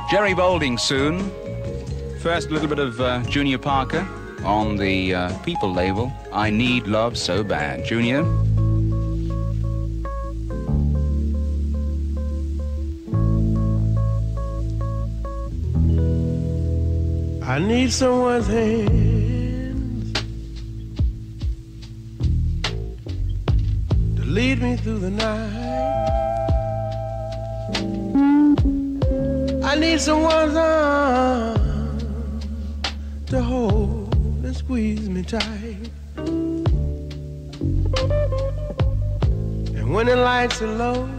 Jerry Boulding soon. First, a little bit of Junior Parker on the People label. I Need Love So Bad. Junior. I need someone's hands to lead me through the night. I need someone's arms to hold and squeeze me tight. And when the lights are low,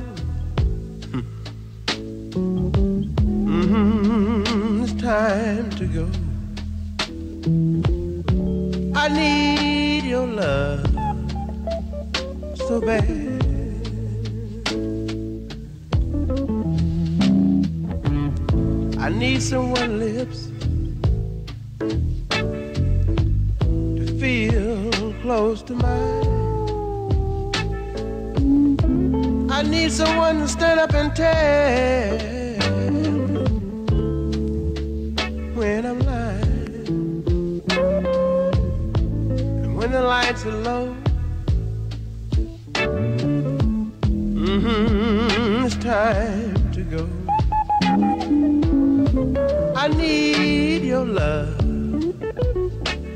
it's time to go. I need your love so bad. I need someone's lips to feel close to mine. I need someone to stand up and tell when I'm lying. And when the lights are low, it's time to go. I need your love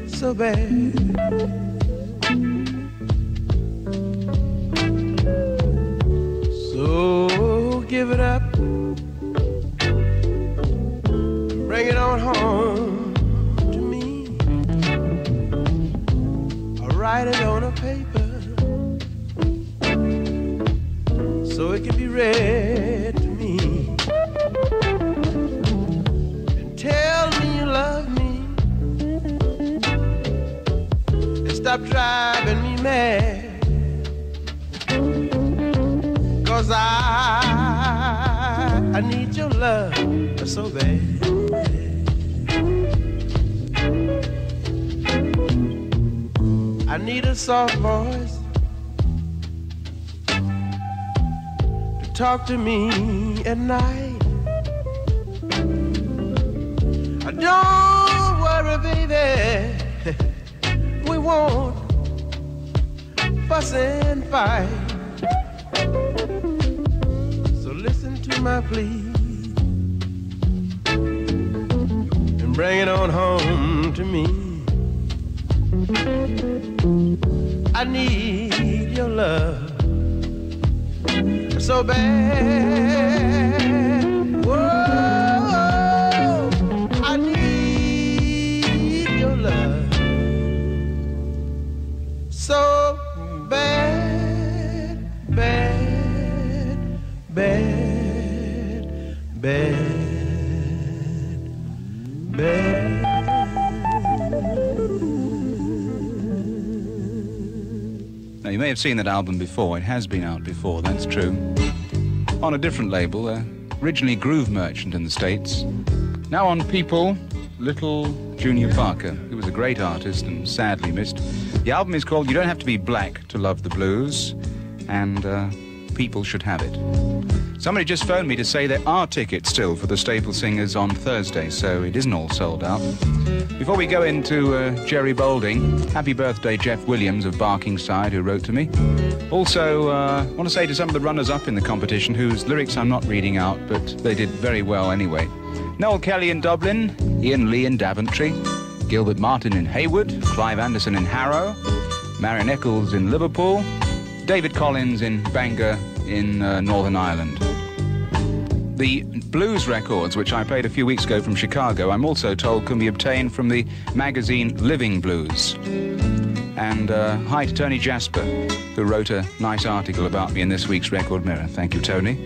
so bad. So give it up, bring it on home to me. I'll write it on a paper so it can be read to me. Tell me you love me and stop driving me mad, 'cause I need your love so bad. I need a soft voice to talk to me at night. Don't worry, baby, we won't fuss and fight. So listen to my plea and bring it on home to me. I need your love so bad. Whoa. So bad, bad, bad, bad, bad. Now, you may have seen that album before. It has been out before, that's true. On a different label, originally Groove Merchant in the States. Now on People, little Junior Parker, who was a great artist and sadly missed. The album is called You Don't Have to Be Black to Love the Blues, and people should have it. Somebody just phoned me to say there are tickets still for the Staple Singers on Thursday, so it isn't all sold out. Before we go into Jerry Boulding, happy birthday Jeff Williams of Barkingside, who wrote to me. Also, I want to say to some of the runners-up in the competition, whose lyrics I'm not reading out, but they did very well anyway. Noel Kelly in Dublin, Ian Lee in Daventry, Gilbert Martin in Haywood, Clive Anderson in Harrow, Marion Eccles in Liverpool, David Collins in Bangor in Northern Ireland. The blues records, which I played a few weeks ago from Chicago, I'm also told can be obtained from the magazine Living Blues. And hi to Tony Jasper, who wrote a nice article about me in this week's Record Mirror. Thank you, Tony.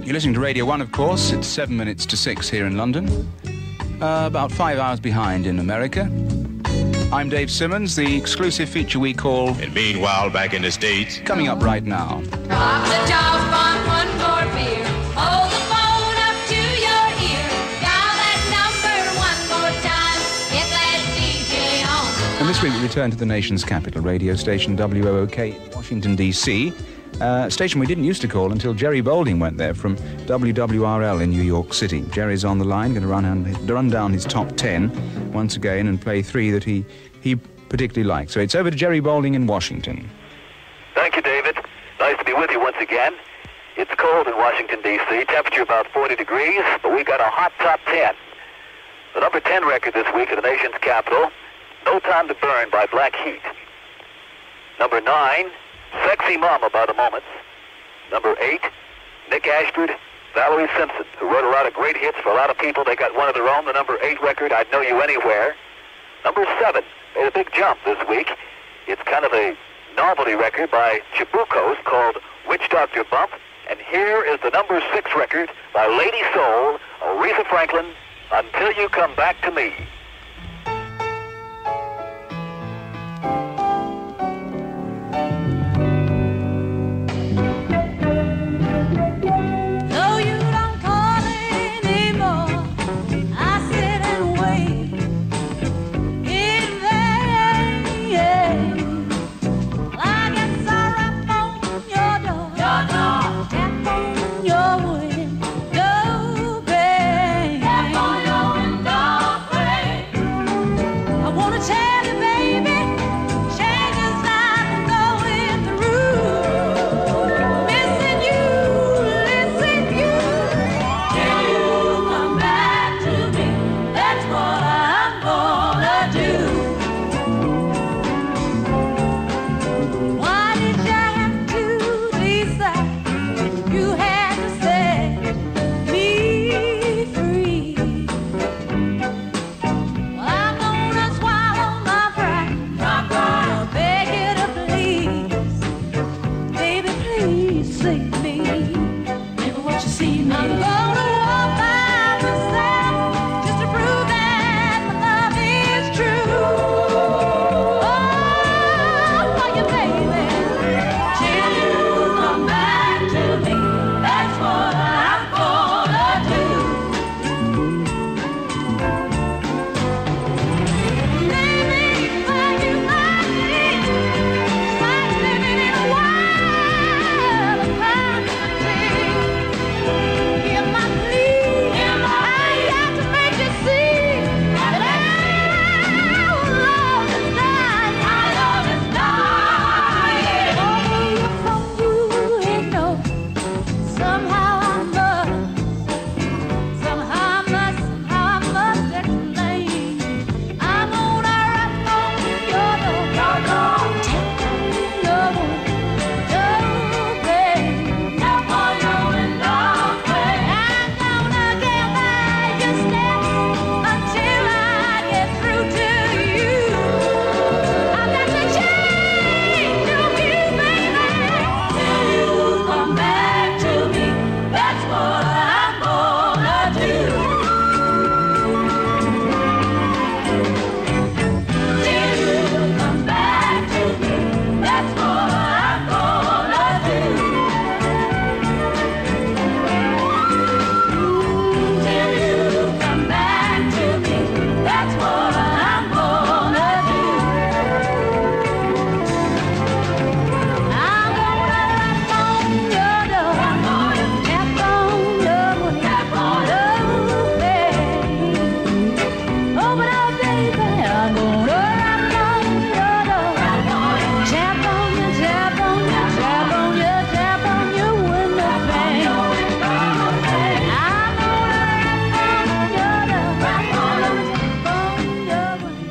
You're listening to Radio 1, of course. It's 7 minutes to 6 here in London. About 5 hours behind in America. I'm Dave Simmons, the exclusive feature we call... And meanwhile, back in the States... Coming up right now. Pop the top on one more beer. Hold the phone up to your ear. Dial that number one more time. Get that DJ on. And this week we return to the nation's capital radio station, WOOK, Washington, D.C., A station we didn't used to call until Jerry Boulding went there from WWRL in New York City. Jerry's on the line, going to run down his top 10 once again and play 3 that he particularly likes. So it's over to Jerry Boulding in Washington. Thank you, David. Nice to be with you once again. It's cold in Washington, D.C., temperature about 40 degrees, but we've got a hot top 10. The number 10 record this week in the nation's capital, No Time to Burn by Black Heat. Number 9, Sexy Mama by The Moments. Number 8, Nick Ashford, Valerie Simpson, who wrote a lot of great hits for a lot of people. They got one of their own, the number 8 record, I'd Know You Anywhere. Number 7, made a big jump this week. It's kind of a novelty record by Chabucos called Witch Doctor Bump. And here is the number 6 record by Lady Soul, Aretha Franklin, Until You Come Back to Me.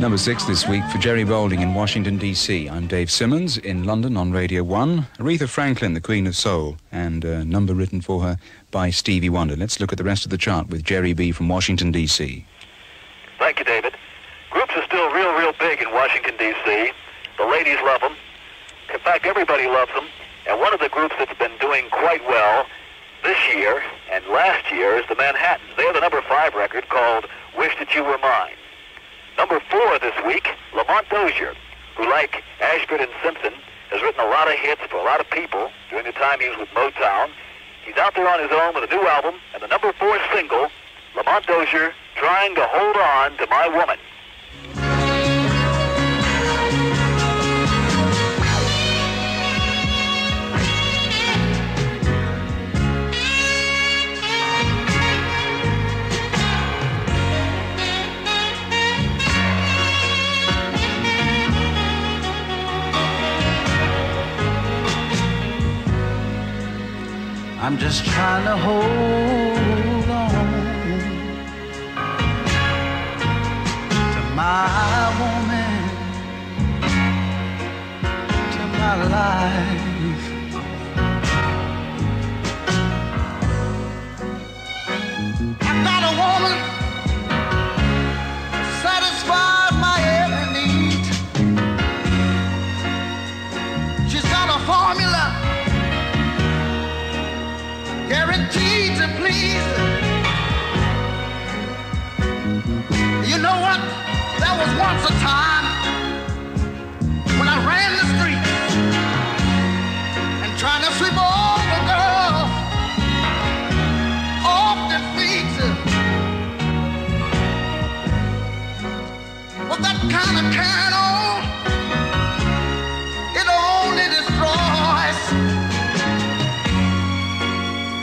Number 6 this week for Jerry Boulding in Washington, D.C. I'm Dave Simmons in London on Radio 1. Aretha Franklin, the Queen of Soul, and a number written for her by Stevie Wonder. Let's look at the rest of the chart with Jerry B. from Washington, D.C. Thank you, David. Groups are still real big in Washington, D.C. The ladies love them. In fact, everybody loves them. And one of the groups that's been doing quite well this year and last year is the Manhattans. They have the number 5 record called Wish That You Were Mine. Number 4 this week, Lamont Dozier, who, like Ashford and Simpson, has written a lot of hits for a lot of people during the time he was with Motown. He's out there on his own with a new album, and the number 4 single, Lamont Dozier, Trying to Hold On to My Woman. I'm just trying to hold on to my woman, to my life. I've got a woman satisfies my every need. She's got a formula guaranteed to please. You know what? There was once a time when I ran the street and trying to sweep all the girls off their feet. Well, that kind of carrying on, it only destroys.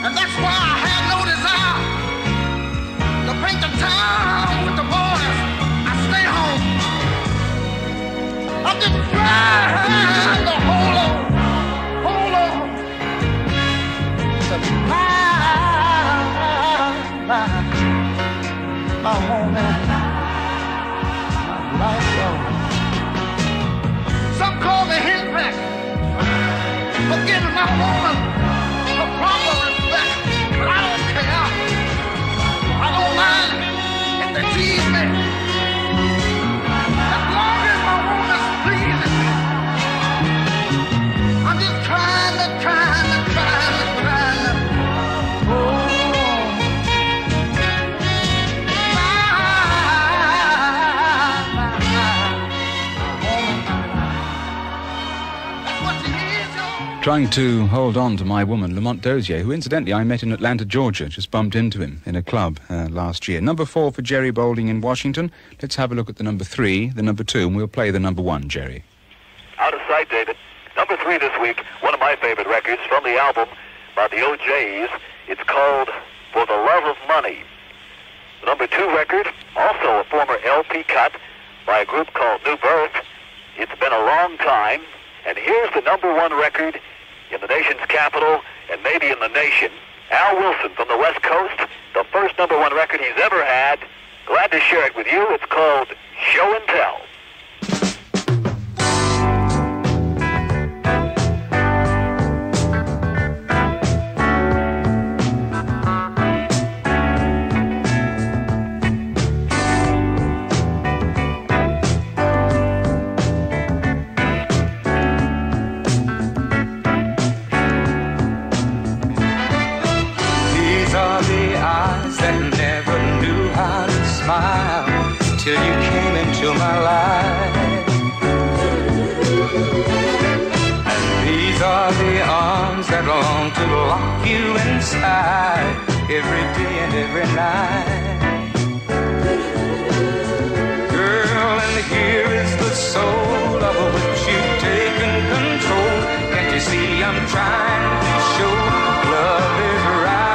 And that's why I had no desire to paint the town with the boys. I stay home. I'm just trying to hold on to my woman, my life. Some call me Henry for giving my woman a proper respect, but I don't care. I don't mind if they tease me, as long as my woman's pleasing me. I'm just trying to hold on. Trying to hold on to my woman, Lamont Dozier, who incidentally I met in Atlanta, Georgia. Just bumped into him in a club last year. Number 4 for Jerry Boulding in Washington. Let's have a look at the number 3, the number 2, and we'll play the number 1, Jerry. Out of sight, David. Number 3 this week, one of my favorite records from the album by the OJs. It's called For the Love of Money. The number 2 record, also a former LP cut by a group called New Birth. It's been a long time, and here's the number 1 record in the nation's capital and maybe in the nation. Al Wilson from the West Coast, the first number 1 record he's ever had. Glad to share it with you. It's called Show and Tell. Till you came into my life. And these are the arms that long to lock you inside every day and every night. Girl, and here is the soul of which you've taken control. Can't you see I'm trying to show love is right?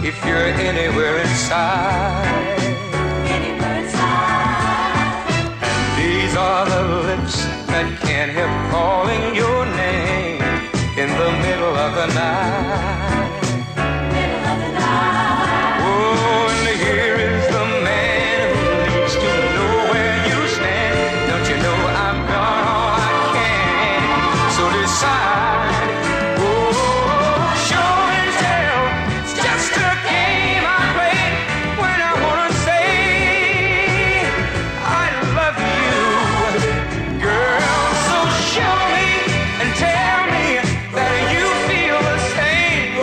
If you're anywhere inside, and these are the lips that can't help calling your name in the middle of the night. Oh, and here is the man who needs to know where you stand. Don't you know I've done all I can? So decide. Show me and tell me that you feel the same.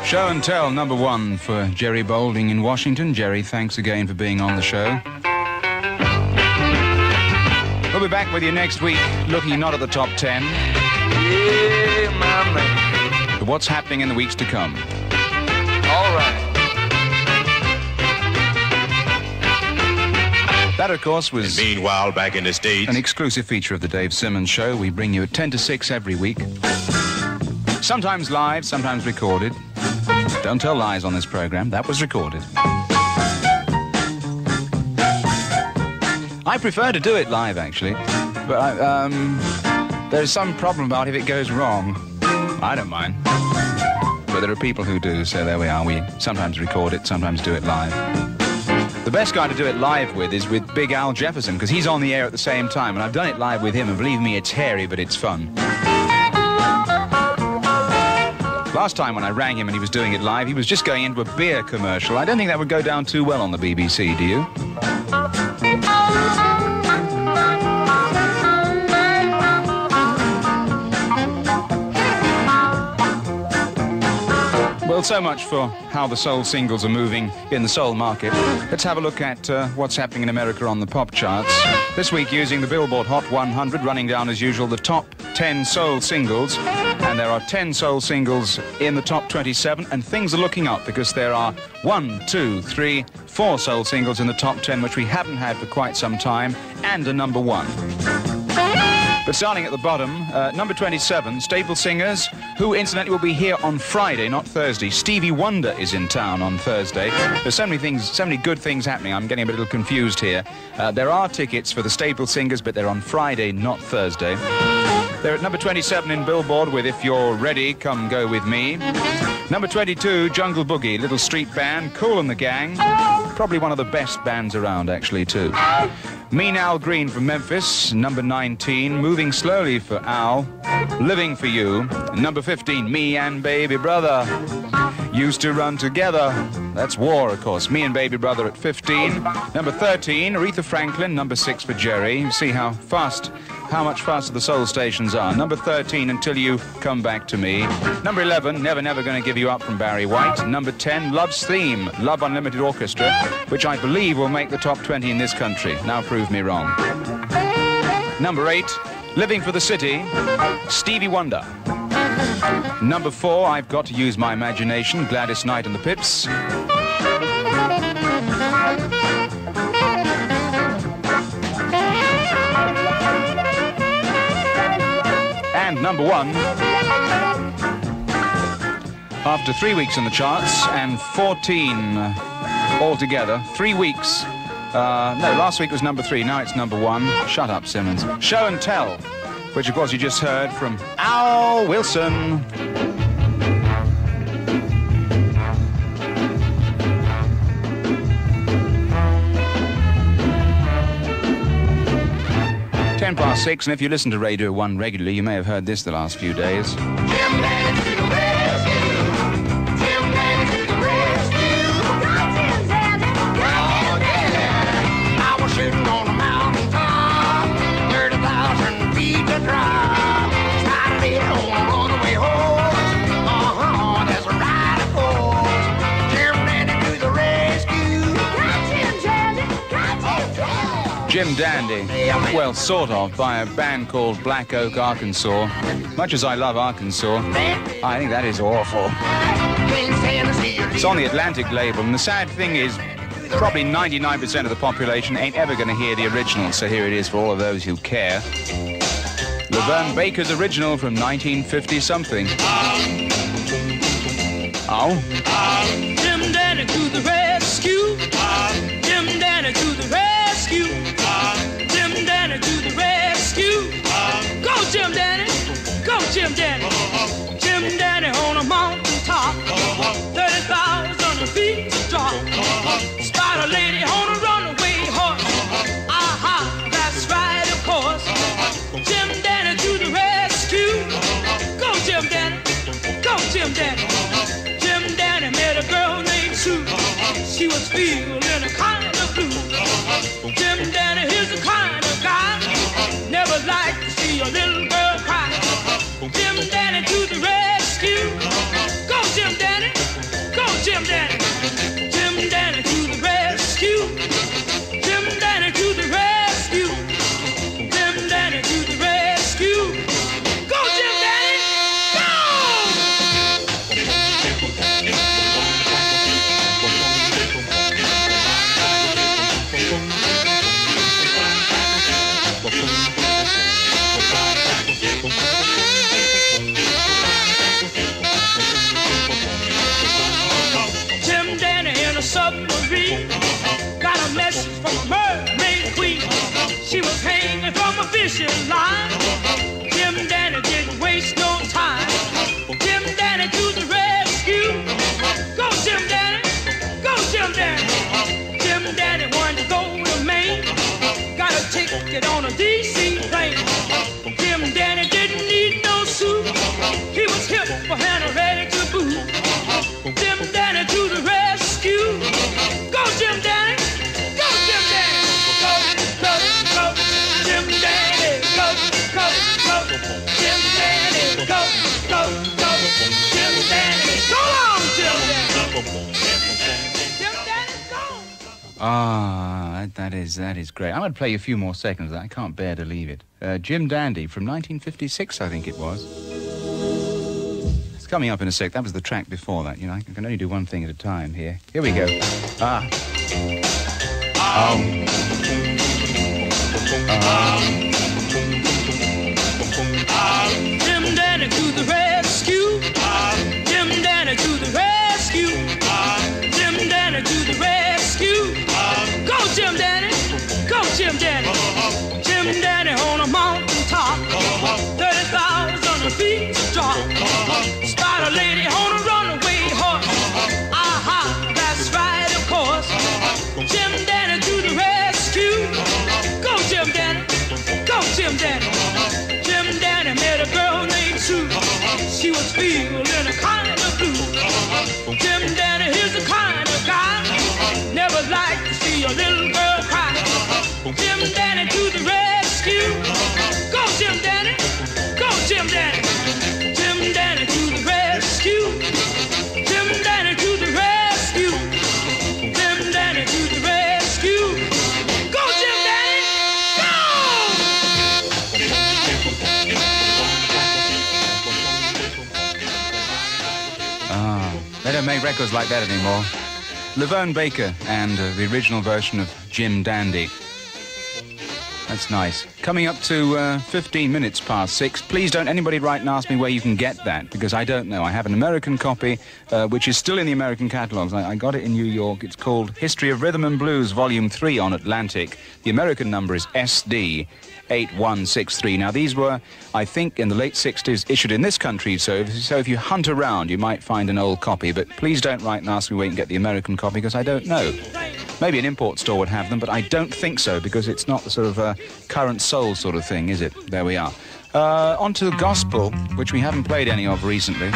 Show and Tell, number 1 for Jerry Boulding in Washington. Jerry, thanks again for being on the show. We'll be back with you next week, looking not at the top 10. Yeah, my man. But what's happening in the weeks to come. All right. That, of course, was Meanwhile, back in the States, an exclusive feature of the Dave Simmons Show. We bring you at 10 to 6 every week. Sometimes live, sometimes recorded. Don't tell lies on this program. That was recorded. I prefer to do it live, actually. But there's some problem about if it goes wrong. I don't mind. But there are people who do, so there we are. We sometimes record it, sometimes do it live. The best guy to do it live with is with Big Al Jefferson, because he's on the air at the same time, and I've done it live with him, and believe me, it's hairy, but it's fun. Last time when I rang him and he was doing it live, he was just going into a beer commercial. I don't think that would go down too well on the BBC, do you? Well, so much for how the soul singles are moving in the soul market. Let's have a look at what's happening in America on the pop charts. This week, using the Billboard Hot 100, running down as usual the top 10 soul singles. And there are 10 soul singles in the top 27, and things are looking up because there are 1, 2, 3, 4 soul singles in the top 10, which we haven't had for quite some time, and a number 1. But starting at the bottom, number 27, Staple Singers, who incidentally will be here on Friday, not Thursday. Stevie Wonder is in town on Thursday. There's so many things, so many good things happening. I'm getting a little confused here. There are tickets for the Staple Singers, but they're on Friday, not Thursday. They're at number 27 in Billboard with If You're Ready, Come Go With Me. Number 22, Jungle Boogie, little street band, Kool and the Gang. Probably one of the best bands around, actually, too. Mean Al Green from Memphis, number 19. Moving Slowly for Al, Living for You. Number 15, Me and Baby Brother, Used to Run Together. That's War, of course. Me and Baby Brother at 15. Number 13, Aretha Franklin, number 6 for Jerry. You see how much faster the soul stations are. Number 13, Until You Come Back to Me. Number 11, Never Never Gonna Give You Up from Barry White. Number 10, Love's Theme, Love Unlimited Orchestra, which I believe will make the top 20 in this country. Now prove me wrong. Number 8, Living for the City, Stevie Wonder. Number 4, I've Got to Use My Imagination, Gladys Knight and the Pips. And number 1, after 3 weeks in the charts and 14 altogether, 3 weeks. No, last week was number 3, now it's number 1. Shut up, Simmons. Show and Tell, which of course you just heard from Al Wilson. Ten past 6, and if you listen to Radio 1 regularly, you may have heard this the last few days. Jim Dandy, well, sort of, by a band called Black Oak, Arkansas. Much as I love Arkansas, I think that is awful. It's on the Atlantic label, and the sad thing is, probably 99% of the population ain't ever going to hear the original, so here it is for all of those who care. Laverne Baker's original from 1950-something. Oh? Jim Dandy to the rescue. Jim Dandy to the rescue. Jim Dandy to the rescue. Go, Jim Dandy. Go, Jim Dandy. Jim Dandy on a mountain top. 30,000 feet drop. Spot a lady on a runaway horse. Aha, that's right, of course. Jim Dandy to the rescue. Go, Jim Dandy. Go, Jim Dandy. Jim Dandy met a girl named Sue. fishing line. Jim Dandy didn't waste no time. Jim Dandy to the rescue. Go Jim Dandy, go Jim Dandy. Jim Dandy wanted to go to Maine. Got a ticket on a DC plane. Jim Dandy didn't need no suit. He was hip for hand and ready to boot. Jim Dandy to the rescue. Go Jim Dandy, go Jim Dandy. Go, go, go. Jim Dandy, go, go, go. Jim Dandy, go, go, go. Jim Dandy, go on, Jim Dandy. Jim Dandy, go. Ah, that is great. I'm going to play you a few more seconds. I can't bear to leave it. Jim Dandy from 1956, I think it was. It's coming up in a sec. That was the track before that. You know, I can only do one thing at a time here. Here we go. Jim Dandy to the rescue. Jim Dandy to the rescue. Jim Dandy to the rescue. Go Jim Dandy, go Jim Dandy. Jim Dandy on a mountain top, 30,000 feet drop. Spider lady on a runaway horse. Aha, that's right, of course. Jim Dandy to the rescue. Go Jim Dandy, go Jim Dandy. Jim Dandy met a girl named Sue. She was feeling a kind of blue. Jim Dandy, he's the kind of guy never liked to see a little girl cry. Jim Dandy to the rescue. Go Jim Dandy, go Jim Dandy. Jim Dandy to the rescue. Jim Dandy to the rescue. Jim Dandy to the rescue. Go Jim Dandy, go! They don't make records like that anymore. Laverne Baker and the original version of Jim Dandy. That's nice. Coming up to 15 minutes past 6. Please don't anybody write and ask me where you can get that, because I don't know. I have an American copy, which is still in the American catalogues. I got it in New York. It's called History of Rhythm and Blues, Volume 3 on Atlantic. The American number is SD 8163. Now, these were, I think, in the late 60s, issued in this country, so if you hunt around, you might find an old copy, but please don't write and ask me where you can get the American copy, because I don't know. Maybe an import store would have them, but I don't think so, because it's not the sort of current soul sort of thing, is it? There we are. On to gospel, which we haven't played any of recently.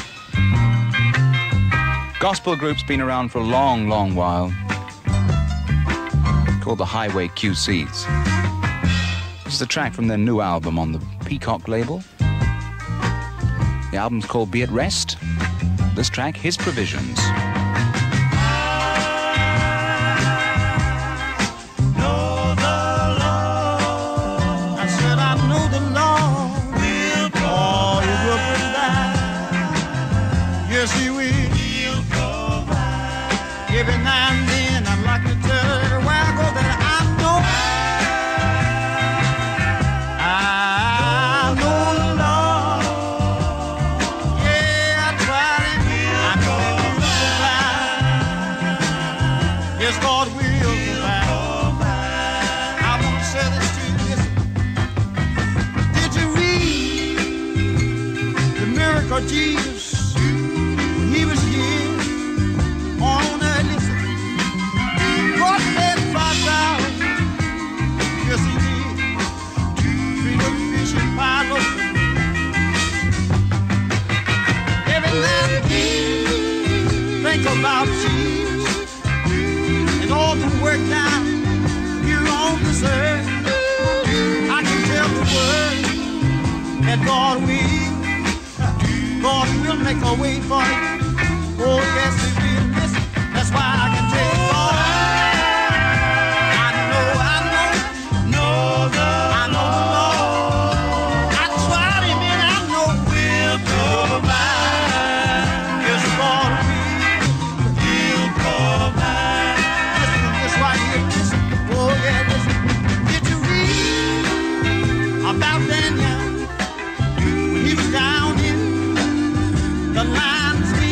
Gospel group's been around for a long, long while, called the Highway QCs. This is a track from their new album on the Peacock label. The album's called Be at Rest. This track, His Provisions. Every now and then I'd like to tell where I go that I know the Lord. Yeah, I tried it. I know He will provide. Yes, God will provide. I want to say this to you. Listen. Did you read the miracle of Jesus when He was here on earth? God fed 5,000, yes He did. 3 little fish and 5 loaves. Every now and then, think about Jesus and all the work down here on this earth. I can tell the world that God will make a way for you. Oh yes He will. Listen, that's why I can tell you all. About Daniel, when he was down in the lion's den.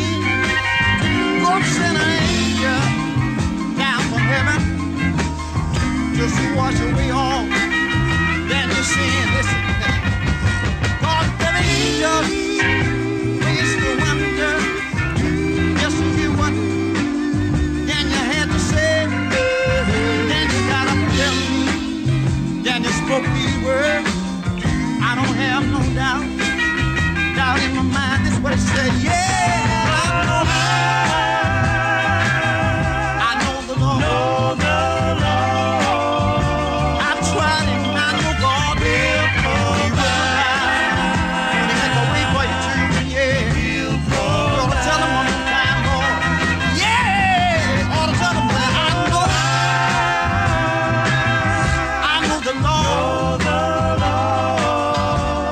said, yeah, I know the Lord. I tried him, I know God will provide. When he make a way for your children, yeah. Gonna tell them one more time, Lord. Yeah, ought to tell them that I know the Lord.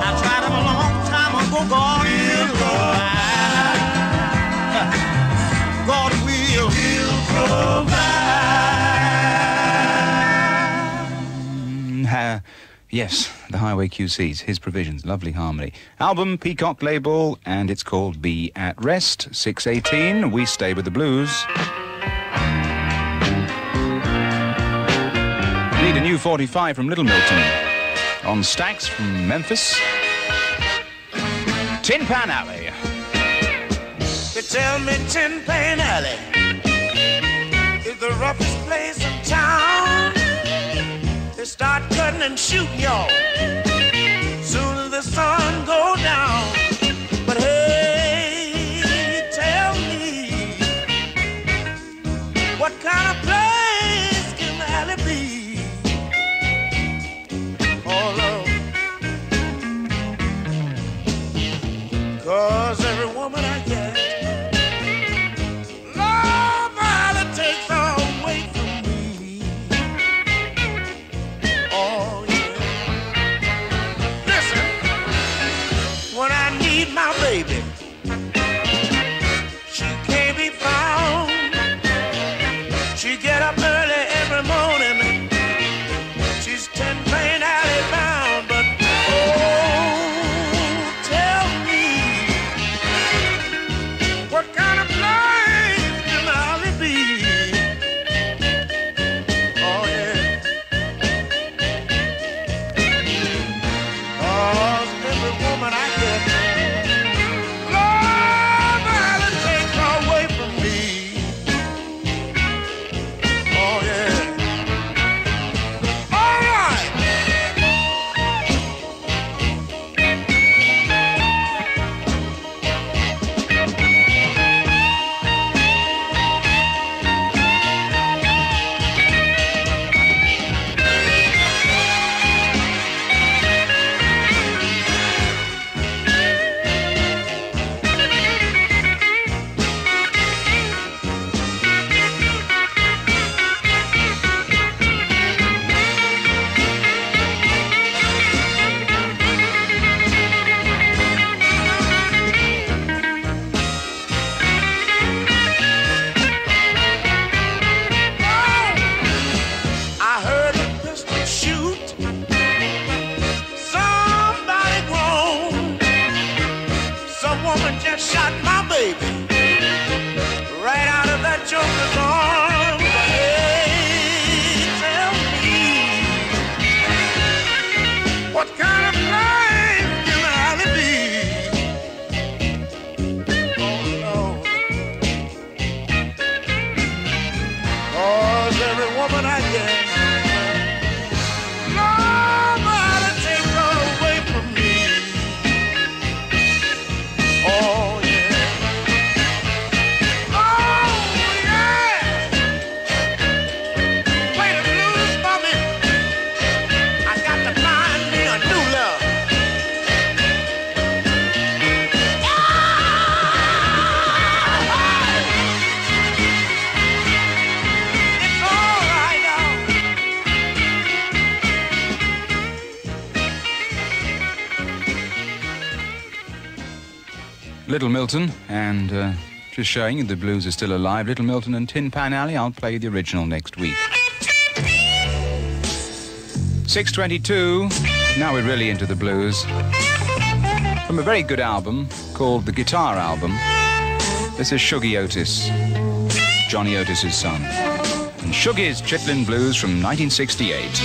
I tried him a long time ago, God will provide. God will provide. Yes, the Highway QCs, his provisions, lovely harmony. Album, Peacock label, and it's called Be At Rest. 6:18, we stay with the blues. Need a new 45 from Little Milton. On Stacks from Memphis. Tin Pan Alley. They tell me Tin Pan Alley is the roughest place in town. They start cutting and shooting y'all soon as the sun goes down. But hey, tell me, what kind of place can the alley be? Oh Lord, 'cause every woman I get, nobody takes her away from me. Oh yeah. Listen, when I need my baby, she can't be found. She get up early every morning. She's Tin Pan Alley bound, but oh, tell me, what kind of place can the alley be? Oh yeah. 'Cause every woman I get, nobody takes her away from me. Oh yeah. All right. I heard a pistol shoot. Somebody groaned. Some woman just shot my baby right out of that joker's arm. But hey, tell me, what kind of place can the alley be? Oh Lord. 'Cause every woman I get, nobody takes her away from me. Oh yeah. Oh yeah. Play the blues for me. I got to find me a new love. It's all right now. Little Milton, and just showing you the blues are still alive. Little Milton and Tin Pan Alley. I'll play the original next week. 6:22. Now we're really into the blues. From a very good album called The Guitar Album. This is Shuggy Otis, Johnny Otis's son. And Shuggy's Chitlin Blues from 1968.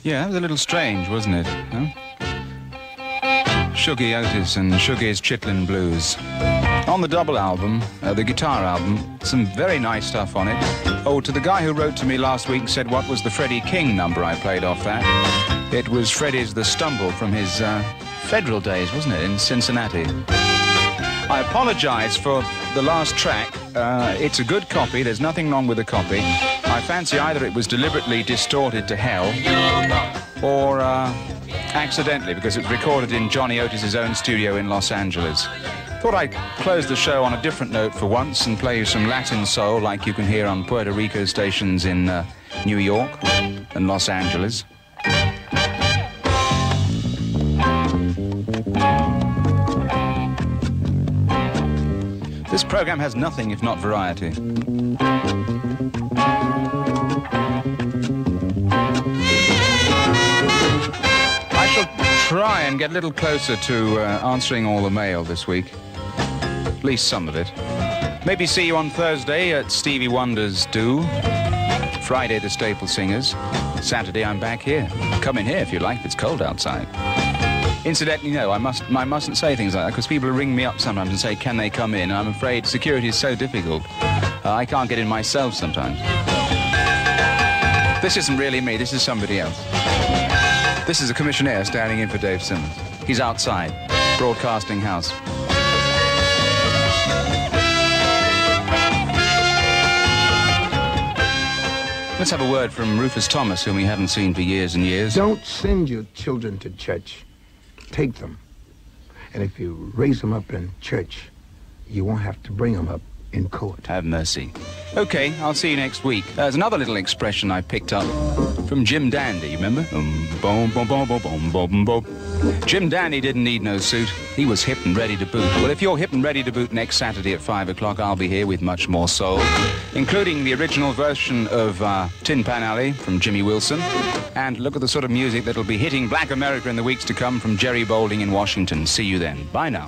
Yeah, that was a little strange, wasn't it? No? Shuggy Otis and Shuggy's Chitlin Blues. On the double album, the guitar album, some very nice stuff on it. Oh, to the guy who wrote to me last week and said what was the Freddie King number I played off that, it was Freddie's The Stumble from his Federal days, wasn't it, in Cincinnati. I apologize for the last track. It's a good copy. There's nothing wrong with the copy. I fancy either it was deliberately distorted to hell or accidentally, because it's recorded in Johnny Otis's own studio in Los Angeles. Thought I'd close the show on a different note for once and play you some Latin soul like you can hear on Puerto Rico stations in New York and Los Angeles. This program has nothing if not variety. I shall try and get a little closer to answering all the mail this week. At least some of it. Maybe see you on Thursday at Stevie Wonder's Do. Friday, the Staple Singers. Saturday, I'm back here. Come in here if you like, it's cold outside. Incidentally, no, I mustn't say things like that because people ring me up sometimes and say, can they come in? And I'm afraid security is so difficult. I can't get in myself sometimes. This isn't really me, this is somebody else. This is a commissionaire standing in for Dave Simmons. He's outside, Broadcasting House. Let's have a word from Rufus Thomas, whom we haven't seen for years and years. Don't send your children to church. Take them. And if you raise them up in church, you won't have to bring them up in court. Have mercy. Okay, I'll see you next week. There's another little expression I picked up from Jim Dandy, you remember? Jim Dandy didn't need no suit. He was hip and ready to boot. Well, if you're hip and ready to boot next Saturday at 5 o'clock, I'll be here with much more soul, including the original version of Tin Pan Alley from Jimmy Wilson. And look at the sort of music that'll be hitting Black America in the weeks to come from Jerry Boulding in Washington. See you then. Bye now.